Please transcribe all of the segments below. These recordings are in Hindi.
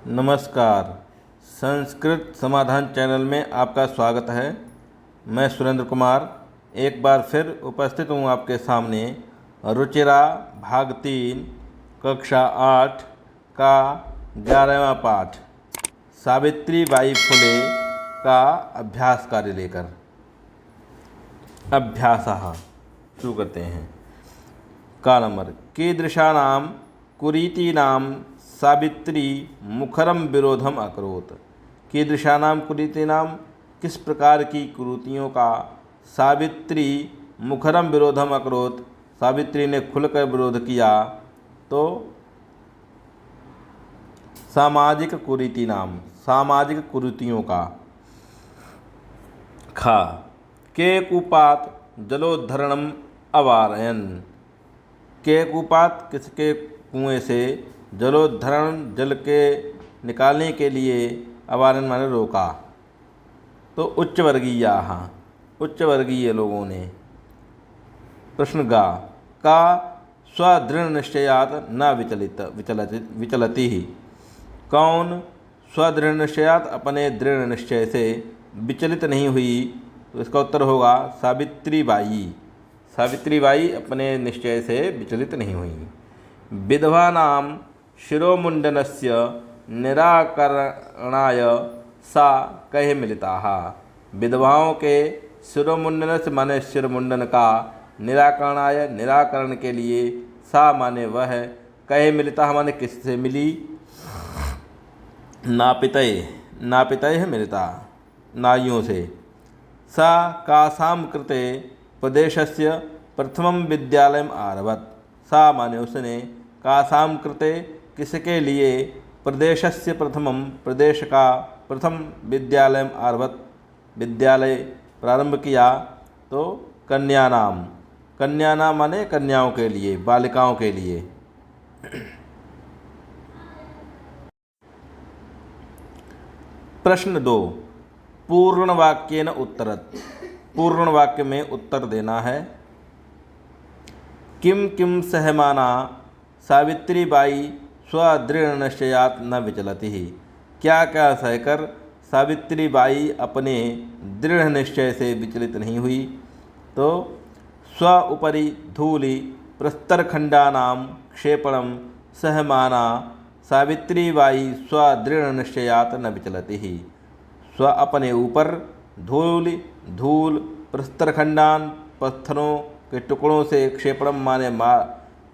नमस्कार। संस्कृत समाधान चैनल में आपका स्वागत है। मैं सुरेंद्र कुमार एक बार फिर उपस्थित हूँ आपके सामने। रुचिरा भाग 3 कक्षा 8 का 11वां पाठ सावित्रीबाई फुले का अभ्यास कार्य लेकर अभ्यासः शुरू करते हैं। का नंबर कीदृशानां कुरीतीनां सावित्री मुखरम विरोधम अकरोत्। कीदृशानां कुरीतीनां किस प्रकार की कुरीतियों का सावित्री मुखरम विरोधम अकरोत् सावित्री ने खुलकर विरोध किया। तो सामाजिक कुरीतीनां सामाजिक कुरीतियों का। खा के कूपात जलोद्धरणम अवारयन। के कूपात किसके कुएं से जलोद्धरण जल के निकालने के लिए अवारन माने रोका। तो उच्च वर्गीय लोगों ने। प्रश्न गा का स्वदृढ़ निश्चयात न विचलति ही। कौन स्वदृढ़ निश्चयात अपने दृढ़ निश्चय से विचलित नहीं हुई। तो इसका उत्तर होगा सावित्रीबाई। सावित्रीबाई अपने निश्चय से विचलित नहीं हुई। विधवानां शिरोमुंडनस्य निराकरणाय सा कहे मिलिताः। विधवाओं के शिरोमुंडन से माने शिरोमुंडन का निराकरण के लिए सा माने वह कहे मिलिताः माने किससे मिली। नापितय मिलिता नारियों से। सा कासां कृते प्रदेशस्य प्रथमं विद्यालयम् आरभत। सा माने उसने कासां कृते किसके लिए प्रदेशस्य प्रथमम प्रदेश का प्रथम विद्यालयम् आरभत विद्यालय प्रारंभ किया। तो कन्यानां माने कन्याओं के लिए बालिकाओं के लिए। प्रश्न 2 पूर्णवाक्येन उत्तरत्। पूर्ण वाक्य में उत्तर देना है। किम किम सहमाना सावित्रीबाई स्वदृढ़ निश्चयात न विचलति ही। क्या क्या सहकर सावित्रीबाई अपने दृढ़ निश्चय से विचलित नहीं हुई। तो स्व उपरि धूलि प्रस्तरखंडानां क्षेपणं सहमाना सावित्रीबाई स्वदृढ़ निश्चयात न विचलति ही। स्व अपने ऊपर धूल प्रस्तरखंडान पत्थरों के टुकड़ों से क्षेपणम माने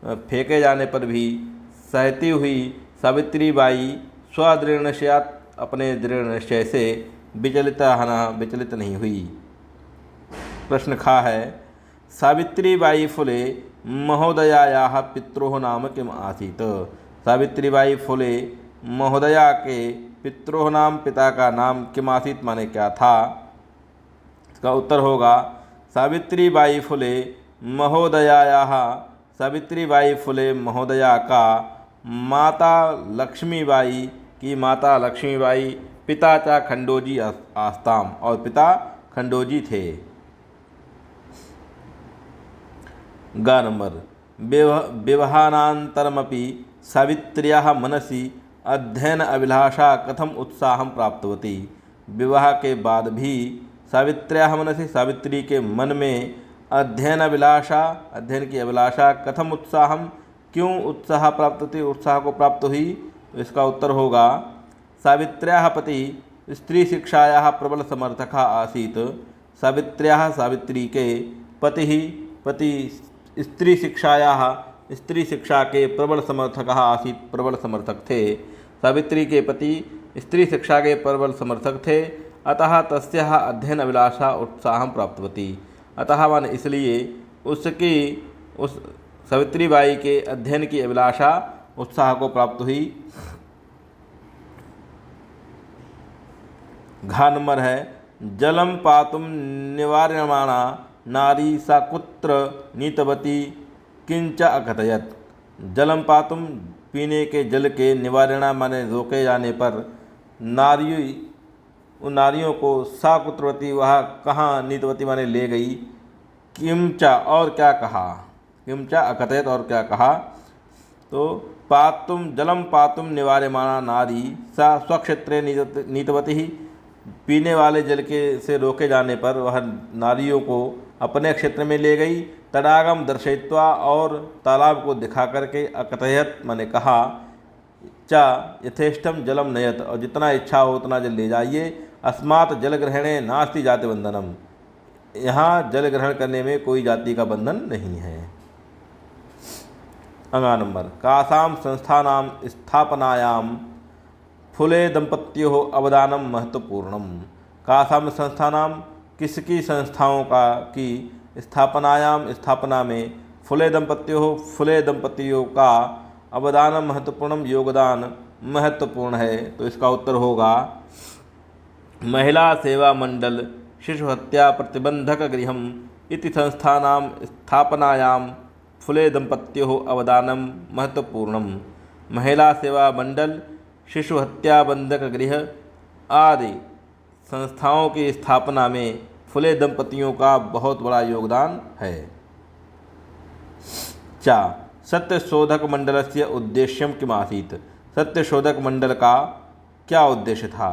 फेंके जाने पर भी सहती हुई सावित्रीबाई स्वदृढ़ निश्चयात अपने दृढ़ निश्चय से विचलित नहीं हुई। प्रश्न खा है सावित्रीबाई फुले महोदयायाः पित्रोः नाम किम आसीत्। सावित्रीबाई फुले महोदया के पित्रोः नाम पिता का नाम किम आसीत् माने क्या था। इसका उत्तर होगा सावित्रीबाई फुले महोदयायाः। सावित्रीबाई फुले महोदया का माता लक्ष्मीबाई की माता लक्ष्मीबाई पिता चा खंडोजी आस्ताम और पिता खंडोजी थे। गा नंबर विवाहानन्तरमपि सावित्र्याः मनसि अध्ययन अभिलाषा कथम उत्साहं प्राप्तवती। विवाह के बाद भी सावित्र्याः मनसि सावित्री के मन में अध्ययन की अभिलाषा कथम उत्साहम क्यों उत्साह को प्राप्त हुई। इसका उत्तर होगा सावित्र्याः पति स्त्री शिक्षायाः प्रबल समर्थकः आसीत्। सावित्री के पति स्त्री शिक्षा के प्रबल समर्थक थे। सावित्री के पति स्त्री शिक्षा के प्रबल समर्थक थे। अतः तस्याः अध्ययन अभिलाषा उत्साहं प्राप्तवती। अतः मान इसलिए उस सावित्रीबाई के अध्ययन की अभिलाषा उत्साह को प्राप्त हुई। घा नंबर है जलम पातुम निवार्यमाणा नारी सा कुत्र नीतवती किंच अकथयत। जलम पातुम पीने के जल के निवारणा माने रोके जाने पर उन नारियों को सा कुत्रवती वह कहाँ नीतवती माने ले गई। किमचा और क्या कहा। किमचा अकथयत और क्या कहा। तो पातुम जलम पातुम निवार्यमाणा नारी सा स्वक्षेत्रे नीतवती ही। पीने वाले जल के से रोके जाने पर वह नारियों को अपने क्षेत्र में ले गई। तडागम दर्शयित्वा और तालाब को दिखा करके अकथयत मैंने कहा, चा यथेष्टम जलम नयत, और जितना इच्छा हो उतना जल ले जाइए। अस्मात् जल ग्रहणे नास्ति जाति बंधनम, यहाँ जल ग्रहण करने में कोई जाति का बंधन नहीं है। अगला नंबर, कासाम संस्थानाम स्थापनायाम फुले दंपत्यो अवदानम महत्वपूर्णम। कासाम संस्थानाम किसकी संस्थाओं का की स्थापनायाम स्थापना में फुले दंपत्तियों का अवदानम महत्वपूर्णम योगदान महत्वपूर्ण है। तो इसका उत्तर होगा महिला सेवा मंडल शिशु हत्या प्रतिबंधक गृहम इति संस्थानाम स्थापनायाम फुले दंपत्यो अवदानम महत्वपूर्णम। महिला सेवा मंडल शिशु हत्या बंधक गृह आदि संस्थाओं की स्थापना में फुले दंपतियों का बहुत बड़ा योगदान है। चा सत्यशोधक मंडल से उद्देश्यम किम आसीत्, सत्यशोधक मंडल का क्या उद्देश्य था।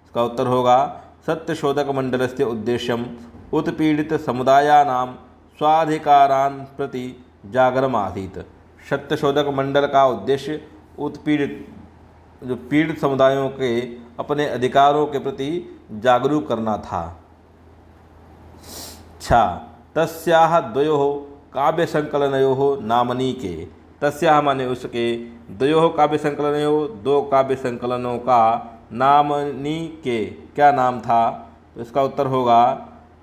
इसका उत्तर होगा सत्यशोधक मंडल से उद्देश्यम उत्पीड़ित समुदायानां स्वाधिकारान् प्रति जागरम आसीत्। सत्यशोधक मंडल का उद्देश्य पीड़ित समुदायों के अपने अधिकारों के प्रति जागरूक करना था। छा तस्याः द्वयोः काव्य संकलनयोः नामनी के, तस्याः माने उसके, द्वयोः काव्य संकलनयोः दो काव्य संकलनों का नामनी के क्या नाम था। तो इसका उत्तर होगा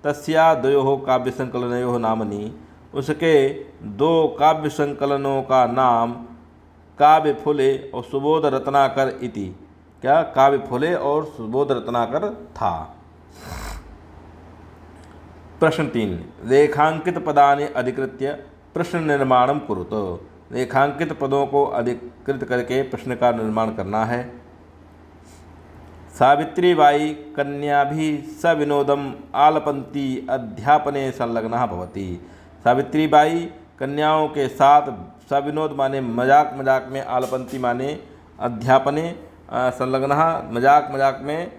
तस्या द्वयोः काव्य संकलनयोः नामनी, उसके दो काव्य संकलनों का नाम काव्य फुले और सुबोध रत्नाकर इति, क्या काव्य फुले और सुबोध रत्नाकर था। प्रश्न 3, रेखांकित पदानि अधिकृत्य प्रश्न निर्माणम कुरुतो। रेखांकित पदों को अधिकृत करके प्रश्न का निर्माण करना है। सावित्रीबाई कन्या भी सविनोदम आलपंती अध्यापने संलग्नः भवति। सावित्रीबाई कन्याओं के साथ सविनोद माने मजाक में, आलपंती माने अध्यापने, संलग्नः मजाक में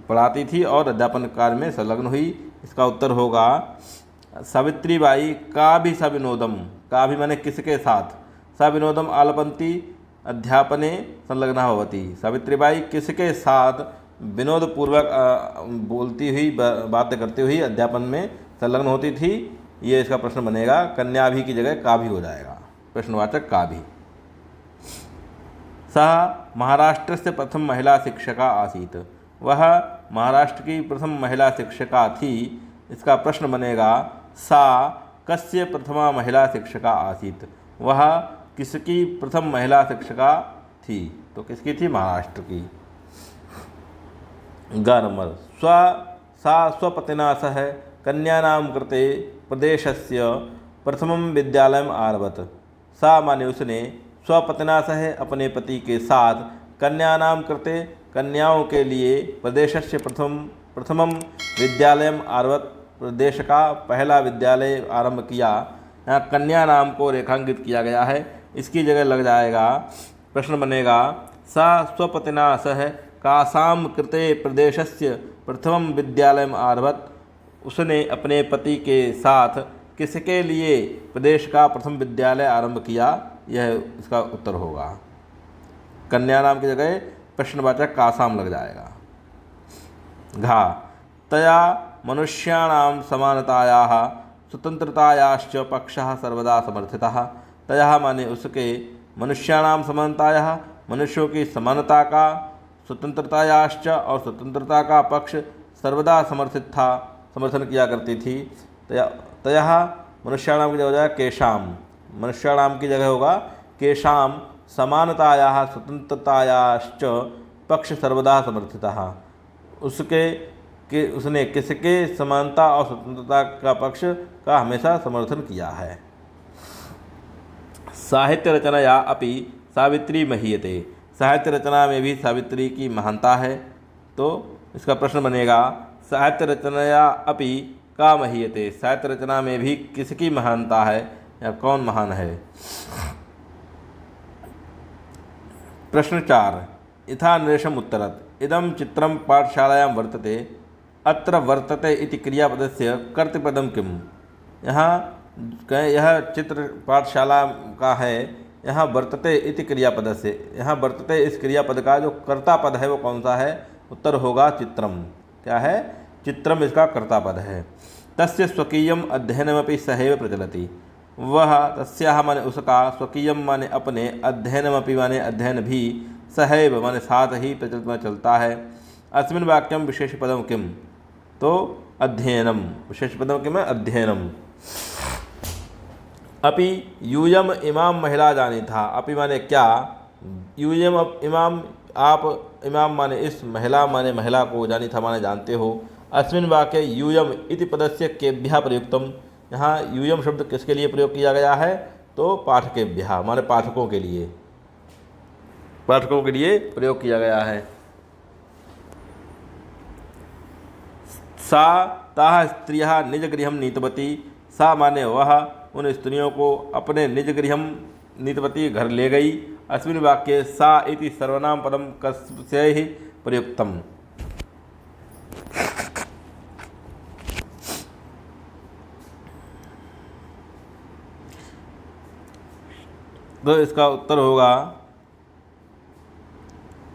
पढ़ाती थी और अध्यापन कार्य में संलग्न हुई। इसका उत्तर होगा सावित्रीबाई का भी सविनोदम, का भी माने किसके साथ, सविनोदम आलपंती अध्यापने संलग्ना भवति। सावित्रीबाई किसके साथ विनोदपूर्वक बोलती हुई बातें करती हुई अध्यापन में संलग्न होती थी। ये इसका प्रश्न बनेगा, कन्या भी की जगह का भी हो जाएगा, प्रश्नवाचक का भी। सह महाराष्ट्र से प्रथम महिला शिक्षका आसीत्, वह महाराष्ट्र की प्रथम महिला शिक्षका थी। इसका प्रश्न बनेगा सा कस्य प्रथमा महिला शिक्षका आसीत्, वह किसकी प्रथम महिला शिक्षका थी। तो किसकी थी, महाराष्ट्र की। ग नंबर, सा स्वपतिना सह कन्यानां कृते प्रदेशस्य प्रथमं विद्यालयम् आरभत। सा माने उसने स्वपतिना सह अपने पति के साथ कन्यानां कृते कन्याओं के लिए प्रदेशस्य प्रथमम विद्यालयम् आरभत, प्रदेश का पहला विद्यालय आरंभ किया। यहाँ कन्या नाम को रेखांकित किया गया है, इसकी जगह लग जाएगा, प्रश्न बनेगा सा स्वपतिना सह कासाम कृते प्रदेशस्य प्रथमम विद्यालयम् आरभत। उसने अपने पति के साथ किसके लिए प्रदेश का प्रथम विद्यालय आरंभ किया, यह इसका उत्तर होगा। कन्या नाम की जगह प्रश्नवाचक कासाम लग जाएगा। घा तया मनुष्याणां समानतायाः स्वतंत्रतायाश्च पक्षः सर्वदा समर्थितः। तया माने उसके, मनुष्याणां समानतायाः मनुष्यों की समानता का, स्वतंत्रतायाश्च और स्वतंत्रता का पक्ष सर्वदा समर्थित था, समर्थन किया करती थी। तया मनुष्याणाम की जगह केशाम, मनुष्याणाम की जगह होगा केशाम समानतायाः स्वतंत्रतायाश्च पक्ष सर्वदा समर्थितः। उसने किसके समानता और स्वतंत्रता का पक्ष का हमेशा समर्थन किया है। साहित्य रचनाया अपि सावित्री महीयते, साहित्य रचना में भी सावित्री की महानता है। तो इसका प्रश्न बनेगा साहित्य रचनाया अपि का महीयते, साहित्य रचना में भी किसकी महानता है या कौन महान है। प्रश्न 4 यथा निर्देशम उत्तरत् इदं चित्रं पाठशालायां वर्तते अत्र वर्तते इति क्रियापदस्य कर्तृपदं किम्। यह चित्र पाठशाला का है, यहाँ वर्तते इति क्रियापद से, यहाँ वर्तते इस क्रियापद का जो कर्ता पद है वो कौन सा है। उत्तर होगा चित्रम। क्या है? चित्रम इसका कर्ता पद है। तस्य स्वकीयम अध्ययनमपि सहैव प्रचलति। वह तस्याह माने उसका, स्वकीयम माने अपने, अध्ययनमपि माने अध्ययन भी, सहैव माने साथ ही प्रचलित में चलता है। अस्मिन् वाक्यम विशेष पदम किम। तो अध्ययनम, विशेष पदम किम है? अध्ययनम। अपि यूयम इमाम महिला जानी था। अपि माने क्या, यूयम इमाम, आप इमाम माने इस, महिला माने महिला को, जानी था माने जानते हो। अस्मिन् वाक्ये यूयम इति पदस्य केभ्यः प्रयुक्तम। यहाँ यूयम शब्द किसके लिए प्रयोग किया गया है? तो पाठकेभ्यः माने पाठकों के लिए, पाठकों के लिए प्रयोग किया गया है। सा ताः स्त्रियः निज गृहं नीतवती। सा माने वह उन स्त्रियों को अपने निज गृहं नीतवती, घर ले गई। अस्मिन् वाक्ये सा इति सर्वनाम पदम कस्यैः प्रयुक्तम। तो इसका उत्तर होगा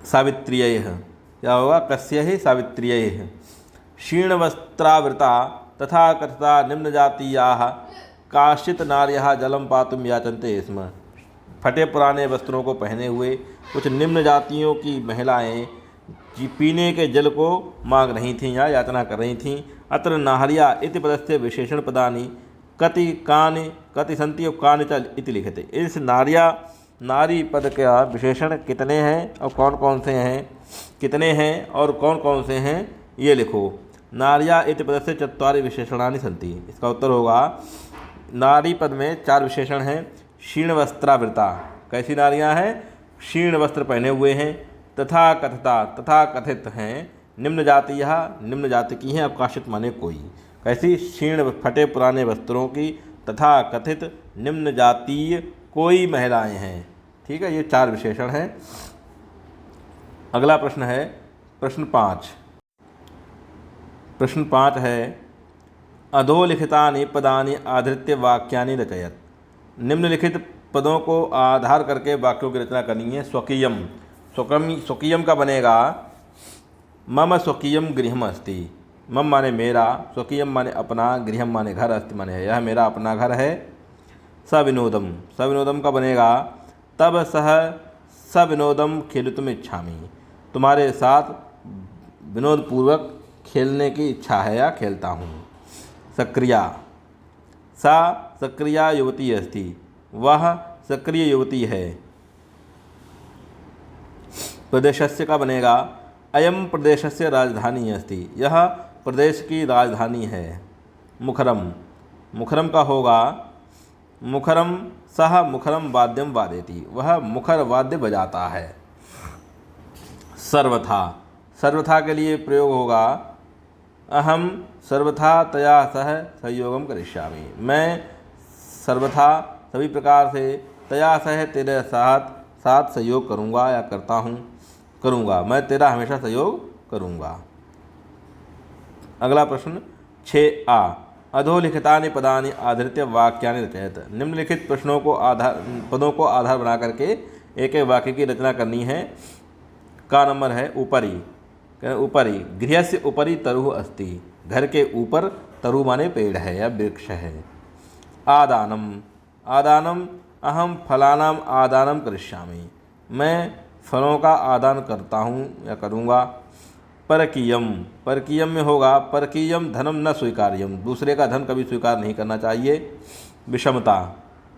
सावित्र्यैः। क्या होगा? कस्यैः? सावित्र्यैः। क्षीणवस्त्रावृता तथा कथिता निम्न जातीयाः काश्चित् नार्यः जलं पातुं याचन्ते स्म। फटे पुराने वस्त्रों को पहने हुए कुछ निम्न जातियों की महिलाएं पीने के जल को मांग रही थीं या याचना कर रही थीं। अत्र नाहर्या इति पदस्य विशेषण पदानि कति कानि कति सन्ति और कानि च इति लिखते। इस नार्या, नारी पद का विशेषण कितने हैं और कौन कौन से हैं, कितने हैं और कौन कौन से हैं, ये लिखो। नार्या इति पदस्य चत्वारि विशेषणानि सन्ति। इसका उत्तर होगा नारी पद में 4 विशेषण हैं। क्षीणवस्त्रावृता, कैसी नारियां हैं? क्षीण वस्त्र पहने हुए हैं। तथा कथिता, तथा कथित हैं। निम्न जातीय, निम्न जाति की हैं। अवकाशित माने कोई। कैसी? क्षीण फटे पुराने वस्त्रों की, तथा कथित निम्न जातीय कोई महिलाएं हैं। ठीक है, ये 4 विशेषण हैं। अगला प्रश्न है प्रश्न 5। प्रश्न 5 है अधोलिखितानि पदानि आधृत्य वाक्यानि रचयत। निम्नलिखित पदों को आधार करके वाक्यों की रचना करनी है। स्वकीयम, स्वकीयम का बनेगा मम स्वकीयम गृहम अस्ति। मम माने मेरा, स्वकीयम माने अपना, गृहम माने घर, अस्ति माने है, यह मेरा अपना घर है। सविनोदम, सविनोदम का बनेगा तब सह सविनोदम खेलितुम इच्छामि। तुम्हारे साथ विनोदपूर्वक खेलने की इच्छा है या खेलता हूँ। सक्रिया, सा सक्रिया युवती अस्ति। वह सक्रिय युवती है। प्रदेशस्य का बनेगा अयम प्रदेशस्य राजधानी अस्ति। यह प्रदेश की राजधानी है। मुखरम, मुखरम का होगा मुखरम सह मुखरम वाद्यम वादेति। वह मुखर वाद्य बजाता है। सर्वथा, सर्वथा के लिए प्रयोग होगा अहम सर्वथा तया सह सहयोगम करिष्यामि। मैं सर्वथा सभी प्रकार से तया सह तेरे साथ सहयोग करूँगा या करता हूँ, करूँगा। मैं तेरा हमेशा सहयोग करूँगा। अगला प्रश्न 6आ अधोलिखितानि पदानि आधृत्य वाक्यानि रचयत। निम्नलिखित प्रश्नों को पदों को आधार बना करके एक एक वाक्य की रचना करनी है। का नंबर है ऊपरी। ऊपरी, गृहस्य ऊपरी तरुः अस्ति। घर के ऊपर तरु माने पेड़ है या वृक्ष है। आदानम, आदानम अहम फलानाम आदानम करिष्यामि। मैं फलों का आदान करता हूँ या करूँगा। परकीयम, परकीयम में होगा परकीयम धनम न स्वीकार्यम। दूसरे का धन कभी स्वीकार नहीं करना चाहिए। विषमता,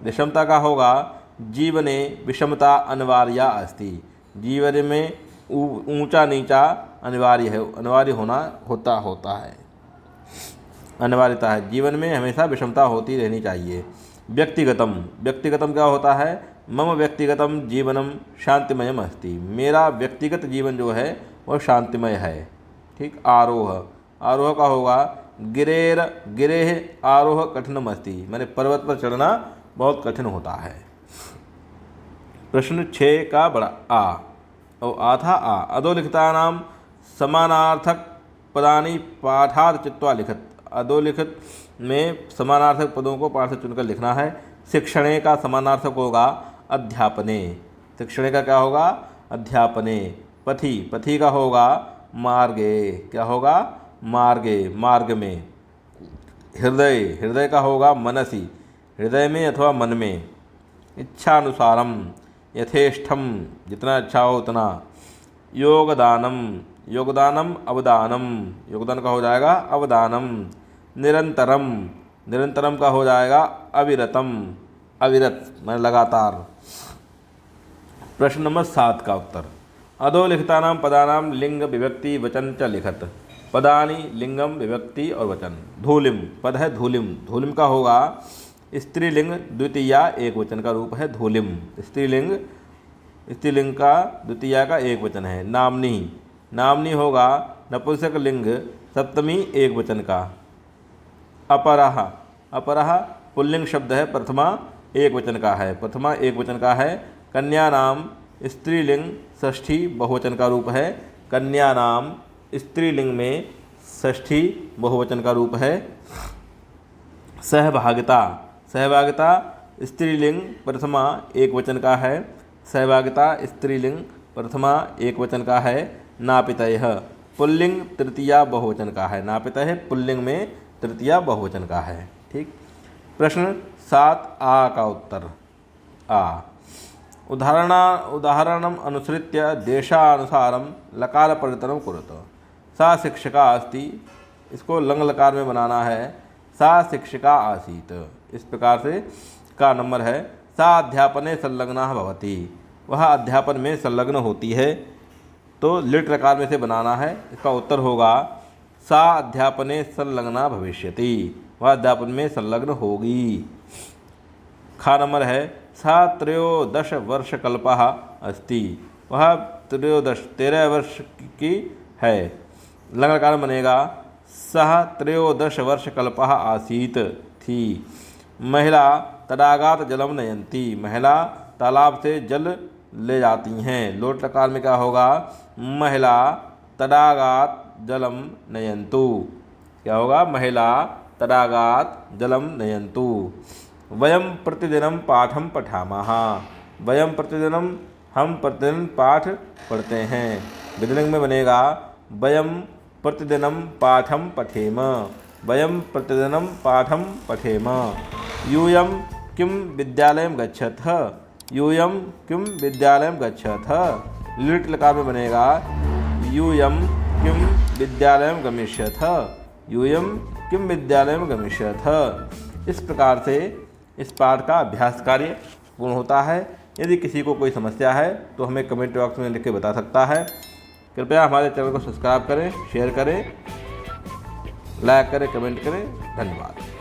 विषमता का होगा जीवने विषमता अनिवार्या अस्ति। जीवन में ऊंचा नीचा अनिवार्य है, अनिवार्य होता है, अनिवार्यता है। जीवन में हमेशा विषमता होती रहनी चाहिए। व्यक्तिगतम, व्यक्तिगतम क्या होता है? मम व्यक्तिगतम जीवनम शांतिमयम अस्ति। मेरा व्यक्तिगत जीवन जो है वह शांतिमय है। ठीक। आरोह, आरोह का होगा गिरेह आरोह कठिनम अस्ति। मैंने पर्वत पर चढ़ना बहुत कठिन होता है। प्रश्न 6 का बड़ा आ और आ था आ। अधोलिखितानां समानार्थक पदानि पाठात् चित्वा लिखत। अधोलिखित में समानार्थक पदों को पाठ से चुनकर लिखना है। शिक्षणे का समानार्थक होगा अध्यापने। शिक्षणे का क्या होगा? अध्यापने। पथि, पथि का होगा मार्गे। क्या होगा? मार्गे, मार्ग में। हृदय, हृदय का होगा मनसि, हृदय में अथवा मन में। इच्छानुसारम, यथेष्टम, जितना अच्छा हो उतना। योगदानम, योगदानम अवदानम, योगदान का हो जाएगा अवदानम। निरंतरम, निरंतरम का हो जाएगा अविरतम, अविरत मैं लगातार। प्रश्न नंबर 7 का उत्तर। अधोलिखितानां पदानां लिंग विभक्ति वचन च लिखत। पदानि लिंगम विभक्ति और वचन। धूलिम, पद है धूलिम। धूलिम का होगा स्त्रीलिंग द्वितीया एक वचन का रूप है धूलिम। स्त्रीलिंग, स्त्रीलिंग का द्वितीया का एक वचन है। नामनी, नामनी होगा नपुंसक लिंग सप्तमी एक वचन का। अपरह, अपरह पुल्लिंग शब्द है, प्रथमा एक वचन का है, प्रथमा एक वचन का है। कन्या नाम स्त्रीलिंग षष्ठी बहुवचन का रूप है। कन्या नाम स्त्रीलिंग में षष्ठी बहुवचन का रूप है। सहभागिता, सहभागिता स्त्रीलिंग प्रथमा एक वचन का है। सहभागिता स्त्रीलिंग प्रथमा एक वचन का है। नापितयः पुल्लिंग तृतीया बहुवचन का है। नापितयः पुल्लिंग में तृतीया बहुवचन का है। ठीक। प्रश्न 7 आ का उत्तर। आ उदाहरणम अनुसृत्य देशानुसारम लकार परिवर्तनं कुरुत। सा शिक्षिका अस्ति, इसको लंग लकार में बनाना है। सा शिक्षिका आसीत। इस प्रकार से का नंबर है। सा अध्यापने संलग्ना भवति, वह अध्यापन में संलग्न होती है, तो लिट लकार में से बनाना है। इसका उत्तर होगा सा अध्यापने संलग्ना भविष्यति, वह अध्यापन में संलग्न होगी। खा नंबर है। सा 13 वर्षकल्पः अस्ति, वह 13 वर्ष की है। लंग लकार बनेगा सह 13 वर्षकल्पः आसीत थी। महिला तडागात जलम नयंती, महिला तालाब से जल ले जाती हैं। लोट लकार में क्या होगा? महिला तडागात जलम नयंतु। क्या होगा? महिला तडागात जलम नयंतु। वयम प्रतिदिनम पाठम पठामः, वयम प्रतिदिनम हम प्रतिदिन पाठ पढ़ते हैं। विधिलिंग में बनेगा वयम प्रतिदिनम पाठम पठेम, वयम प्रतिदिनम पाठम पठेम। यूयं किं विद्यालयं गच्छथ, यूयं किं विद्यालयं गच्छथ। लिट लकार में बनेगा यूयं किं विद्यालयं गमिष्यथ, यूयं किं विद्यालयं गमिष्यथ। इस प्रकार से इस पाठ का अभ्यास कार्य पूर्ण होता है। यदि किसी को कोई समस्या है तो हमें कमेंट बॉक्स में लिख के बता सकता है। कृपया हमारे चैनल को सब्सक्राइब करें, शेयर करें, लाइक करें, कमेंट करें। धन्यवाद।